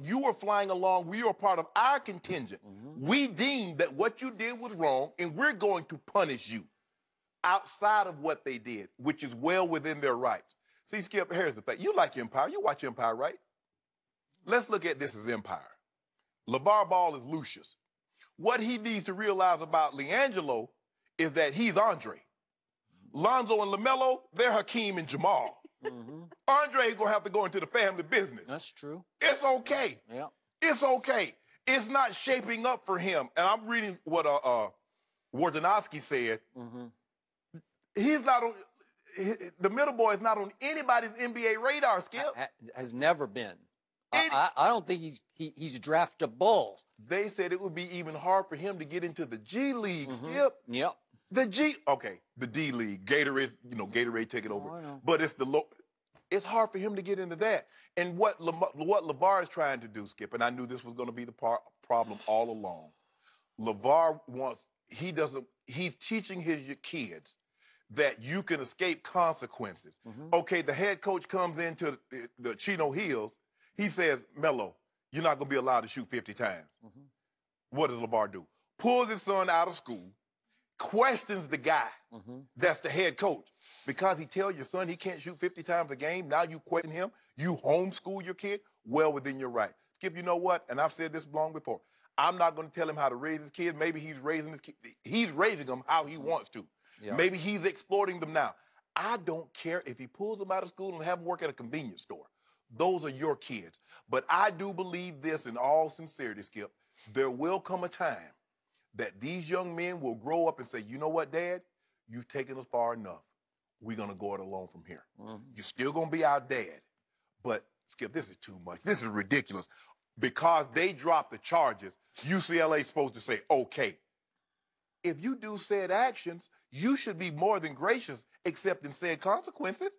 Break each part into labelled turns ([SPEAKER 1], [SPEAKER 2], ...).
[SPEAKER 1] You were flying along. We were part of our contingent. We deemed that what you did was wrong, and we're going to punish you outside of what they did, which is well within their rights. See, Skip, here's the thing. You like Empire. You watch Empire, right? Let's look at this as Empire. LaVar Ball is Lucius. What he needs to realize about LiAngelo is that he's Andre. Lonzo and LaMelo, they're Hakeem and Jamal. Andre is going to have to go into the family business.
[SPEAKER 2] That's true.
[SPEAKER 1] It's okay.
[SPEAKER 2] Yeah.
[SPEAKER 1] It's okay. It's not shaping up for him. And I'm reading what Wojnarowski said. He's not on, the middle boy is not on anybody's NBA radar, Skip.
[SPEAKER 2] Has never been. I don't think he's draftable.
[SPEAKER 1] They said it would be even hard for him to get into the G League, Skip.
[SPEAKER 2] Yep.
[SPEAKER 1] The D League. Gatorade take it over.
[SPEAKER 2] I know.
[SPEAKER 1] But it's hard for him to get into that. And what LaVar is trying to do, Skip, and I knew this was going to be the problem all along. LaVar he's teaching his kids that you can escape consequences. Okay, the head coach comes into the Chino Hills. He says, Melo, you're not going to be allowed to shoot 50 times. What does LaVar do? Pulls his son out of school, questions the guy that's the head coach. Because he tells your son he can't shoot 50 times a game, now you question him, you homeschool your kid, well within your right. Skip, you know what? And I've said this long before. I'm not going to tell him how to raise his kids. Maybe he's raising his kids. He's raising them how he wants to. Yeah. Maybe he's exploiting them now. I don't care if he pulls them out of school and have them work at a convenience store. Those are your kids. But I do believe this in all sincerity, Skip. There will come a time that these young men will grow up and say, you know what, Dad? You've taken us far enough. We're going to go it alone from here. You're still going to be our dad. But, Skip, this is too much. This is ridiculous. Because they dropped the charges, UCLA is supposed to say, okay. If you do said actions, you should be more than gracious accepting said consequences.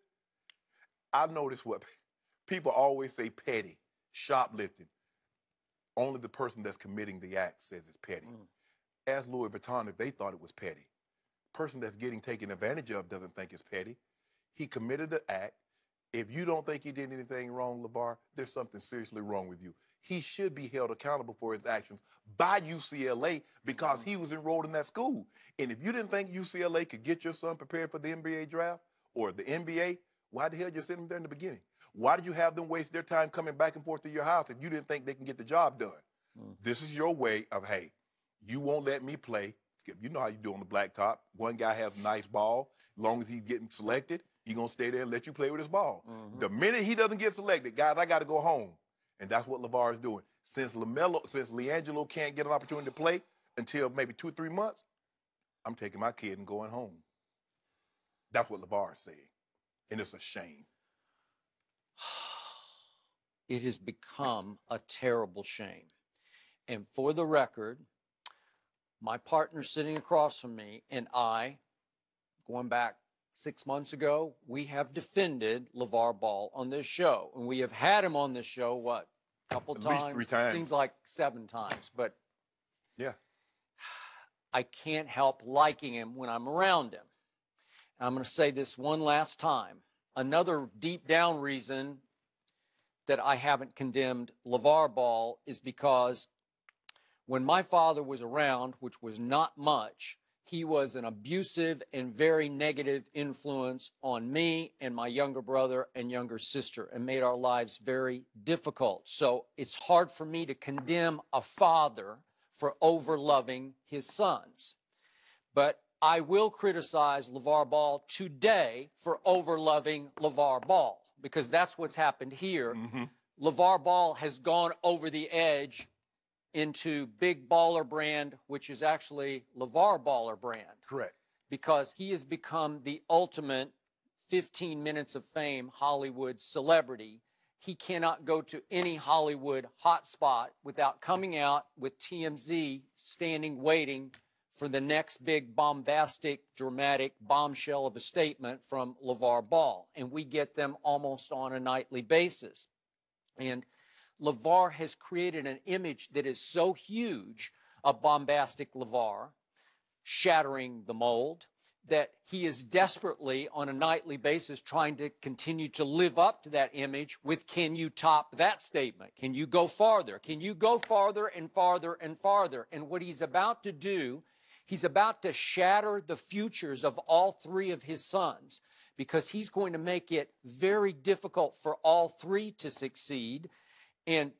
[SPEAKER 1] I noticed what people always say petty, shoplifting. Only the person that's committing the act says it's petty. Ask Louis Vuitton if they thought it was petty. Person that's getting taken advantage of doesn't think it's petty. He committed the act. If you don't think he did anything wrong, LaVar, there's something seriously wrong with you. He should be held accountable for his actions by UCLA because he was enrolled in that school. And if you didn't think UCLA could get your son prepared for the NBA draft or the NBA, why the hell did you send him there in the beginning? Why did you have them waste their time coming back and forth to your house if you didn't think they can get the job done? This is your way of, hey, you won't let me play. Skip, you know how you do on the blacktop. One guy has a nice ball. As long as he's getting selected, he's going to stay there and let you play with his ball. The minute he doesn't get selected, guys, I got to go home. And that's what LaVar is doing. Since LiAngelo can't get an opportunity to play until maybe 2 or 3 months, I'm taking my kid and going home. That's what LaVar is saying. And it's a shame.
[SPEAKER 2] It has become a terrible shame. And for the record, my partner sitting across from me and I, going back 6 months ago, we have defended LaVar Ball on this show. And we have had him on this show, what, a couple times?
[SPEAKER 1] At least 3 times.
[SPEAKER 2] Seems like 7 times. But
[SPEAKER 1] yeah,
[SPEAKER 2] I can't help liking him when I'm around him. And I'm going to say this one last time. Another deep down reason that I haven't condemned LaVar Ball is because when my father was around, which was not much, he was an abusive and very negative influence on me and my younger brother and younger sister and made our lives very difficult. So it's hard for me to condemn a father for overloving his sons. But I will criticize LaVar Ball today for overloving LaVar Ball because that's what's happened here. LaVar Ball has gone over the edge into Big Baller Brand, which is actually LaVar Baller Brand.
[SPEAKER 1] Correct.
[SPEAKER 2] Because he has become the ultimate 15 minutes of fame Hollywood celebrity. He cannot go to any Hollywood hotspot without coming out with TMZ standing waiting for the next big bombastic, dramatic bombshell of a statement from LaVar Ball. And we get them almost on a nightly basis. And LaVar has created an image that is so huge of bombastic LaVar, shattering the mold, that he is desperately on a nightly basis trying to continue to live up to that image with, can you top that statement? Can you go farther? Can you go farther and farther and farther? And what he's about to do, he's about to shatter the futures of all three of his sons, because he's going to make it very difficult for all three to succeed. And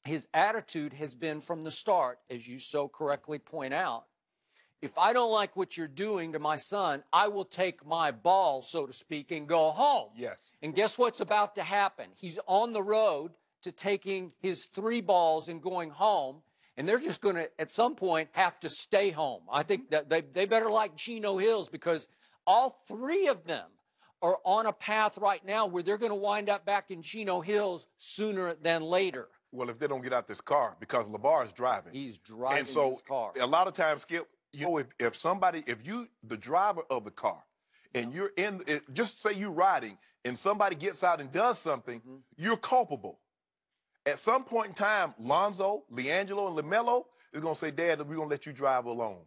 [SPEAKER 2] his attitude has been from the start, as you so correctly point out, if I don't like what you're doing to my son, I will take my ball, so to speak, and go home.
[SPEAKER 1] Yes.
[SPEAKER 2] And guess what's about to happen? He's on the road to taking his 3 balls and going home, and they're just going to, at some point, have to stay home. I think that they better like Chino Hills, because all 3 of them are on a path right now where they're going to wind up back in Chino Hills sooner than later.
[SPEAKER 1] Well, if they don't get out this car, because LaVar is driving.
[SPEAKER 2] He's driving
[SPEAKER 1] and so
[SPEAKER 2] his car.
[SPEAKER 1] A lot of times, Skip, you know, if you, the driver of the car, and you're just say you're riding, and somebody gets out and does something, you're culpable. At some point in time, Lonzo, LiAngelo, and LaMelo is going to say, Dad, we're going to let you drive alone.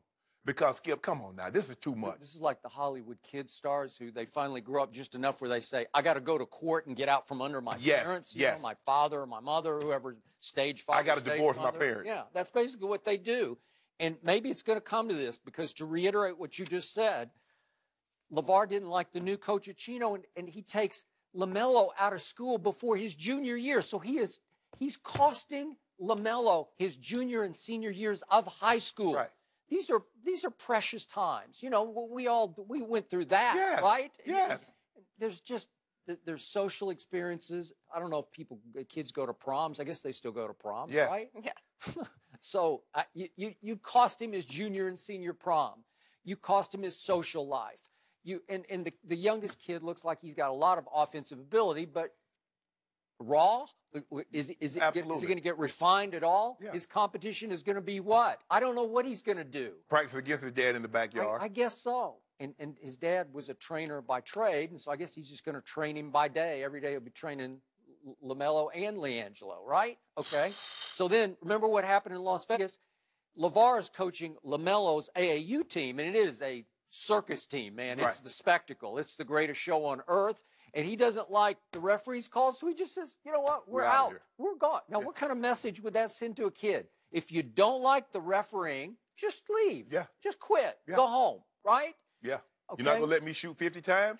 [SPEAKER 1] Because, Skip, come on now, this is too much.
[SPEAKER 2] This is like the Hollywood kid stars who they finally grow up just enough where they say, I got to go to court and get out from under my parents, you know, my father or my mother, whoever, stage father,
[SPEAKER 1] I got to divorce my parents.
[SPEAKER 2] Yeah, that's basically what they do. And maybe it's going to come to this, because to reiterate what you just said, LaVar didn't like the new coach at Chino, and he takes LaMelo out of school before his junior year. So he's costing LaMelo his junior and senior years of high school.
[SPEAKER 1] Right.
[SPEAKER 2] These are precious times. You know, we went through that,
[SPEAKER 1] yes.
[SPEAKER 2] right?
[SPEAKER 1] Yes.
[SPEAKER 2] There's social experiences. I don't know if kids go to proms. I guess they still go to prom, right?
[SPEAKER 3] Yeah.
[SPEAKER 2] So you cost him his junior and senior prom. You cost him his social life. And the youngest kid looks like he's got a lot of offensive ability, but raw? Is it going to get refined at all? Yeah. His competition is going to be what? I don't know what he's going to do.
[SPEAKER 1] Practice against his dad in the backyard.
[SPEAKER 2] I guess so. And his dad was a trainer by trade, and so I guess he's just going to train him by day. Every day he'll be training LaMelo and LiAngelo, right? Okay. So then, remember what happened in Las Vegas? LaVar is coaching LaMelo's AAU team, and it is a circus team, man. It's the spectacle. It's the greatest show on earth. And he doesn't like the referee's call, so he just says, you know what, we're out. We're gone. Now, what kind of message would that send to a kid? If you don't like the refereeing, just leave.
[SPEAKER 1] Yeah.
[SPEAKER 2] Just quit. Yeah. Go home, right?
[SPEAKER 1] Yeah.
[SPEAKER 2] Okay.
[SPEAKER 1] You're not going to let me shoot 50 times?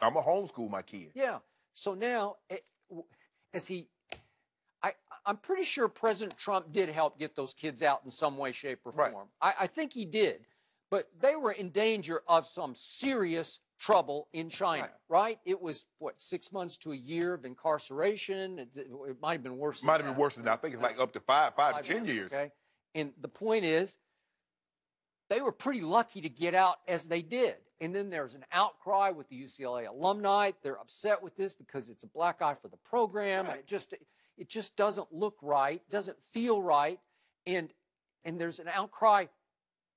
[SPEAKER 1] I'm going to homeschool my kid.
[SPEAKER 2] Yeah. So now, I'm pretty sure President Trump did help get those kids out in some way, shape, or form.
[SPEAKER 1] Right.
[SPEAKER 2] I think he did. But they were in danger of some serious trouble in China, right? It was, 6 months to a year of incarceration? It might have been worse than that.
[SPEAKER 1] Might have been worse than that. I think it's like up to 5 to 10 years.
[SPEAKER 2] Okay. And the point is, they were pretty lucky to get out as they did. And then there's an outcry with the UCLA alumni. They're upset with this because it's a black eye for the program. Right. It just doesn't look right, doesn't feel right. And there's an outcry.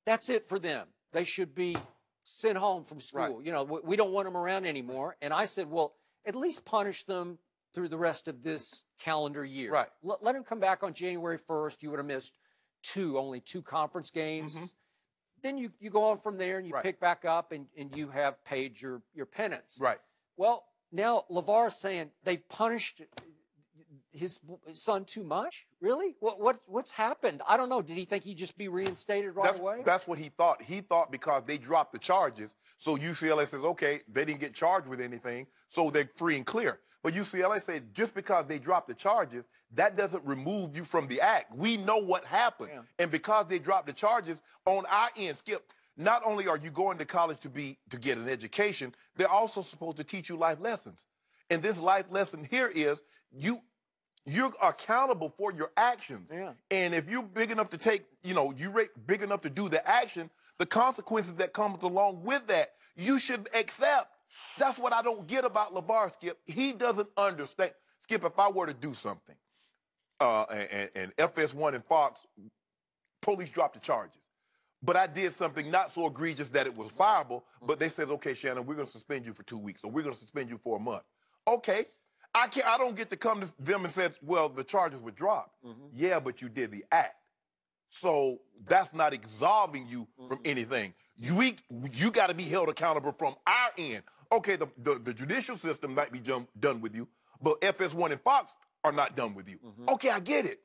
[SPEAKER 2] That's it for them. They should be sent home from school. Right. You know, we don't want them around anymore. And I said, well, at least punish them through the rest of this calendar year.
[SPEAKER 1] Right.
[SPEAKER 2] Let them come back on January 1st. You would have missed only two conference games. Mm-hmm. Then you go on from there and you pick back up and you have paid your penance.
[SPEAKER 1] Right.
[SPEAKER 2] Well, now LaVar's saying they've punished his son too much? Really? What's happened? I don't know. Did he think he'd just be reinstated away?
[SPEAKER 1] That's what he thought. He thought because they dropped the charges, so UCLA says, okay, they didn't get charged with anything, so they're free and clear. But UCLA said just because they dropped the charges, that doesn't remove you from the act. We know what happened. Yeah. And because they dropped the charges, on our end, Skip, not only are you going to college to get an education, they're also supposed to teach you life lessons. And this life lesson here is you're accountable for your actions. Yeah. And if you're big enough to take, you're big enough to do the action, the consequences that comes along with that, you should accept. That's what I don't get about LaVar, Skip. He doesn't understand. Skip, if I were to do something, and FS1 and Fox, police dropped the charges. But I did something not so egregious that it was fireable, but they said, okay, Shannon, we're going to suspend you for 2 weeks, or we're going to suspend you for a month. Okay. I don't get to come to them and say, well, the charges were dropped. Mm-hmm. Yeah, but you did the act. So that's not absolving you from anything. You got to be held accountable from our end. Okay, the judicial system might be done with you, but FS1 and Fox are not done with you. Okay, I get it.